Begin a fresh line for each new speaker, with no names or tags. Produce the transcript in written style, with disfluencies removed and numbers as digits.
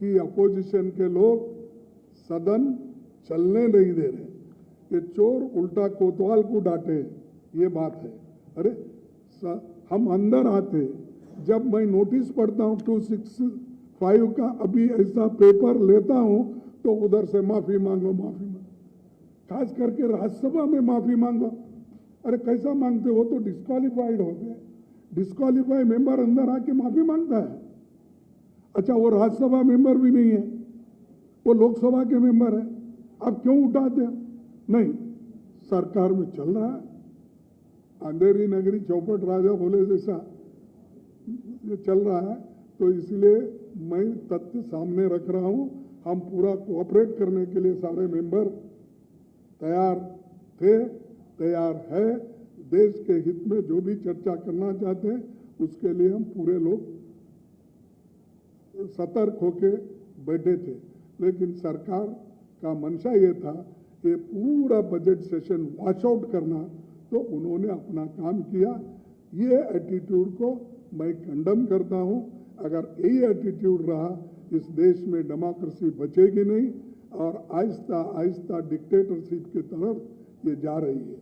कि अपोजिशन के लोग सदन चलने नहीं दे रहे, ये चोर उल्टा कोतवाल को डांटे, ये बात है। अरे हम अंदर आते, जब मैं नोटिस पढ़ता हूँ 265 का, अभी ऐसा पेपर लेता हूँ तो उधर से माफी मांगो, खास करके राज्यसभा में माफी मांगो। अरे कैसा मांगते हो? तो डिस्क्वालीफाइड हो गए, डिस्क्वालीफाइड मेंबर अंदर आके माफी मांगता है। अच्छा, वो राज्यसभा मेंबर भी नहीं है, वो लोकसभा के मेंबर है, आप क्यों उठाते हो? नहीं, सरकार में चल रहा है, अंधेरी नगरी चौपट राजा बोले जैसा ये चल रहा है। तो इसलिए मैं तथ्य सामने रख रहा हूं, हम पूरा कोऑपरेट करने के लिए सारे मेंबर तैयार थे, तैयार है। देश के हित में जो भी चर्चा करना चाहते हैं उसके लिए हम पूरे लोग सतर्क होके बैठे थे। लेकिन सरकार का मंशा ये था कि पूरा बजट सेशन वॉश आउट करना, तो उन्होंने अपना काम किया। ये एटीट्यूड को मैं कंडम करता हूं। अगर यही एटीट्यूड रहा, इस देश में डेमोक्रेसी बचेगी नहीं और आहिस्ता आहिस्ता डिक्टेटरशिप की तरफ ये जा रही है।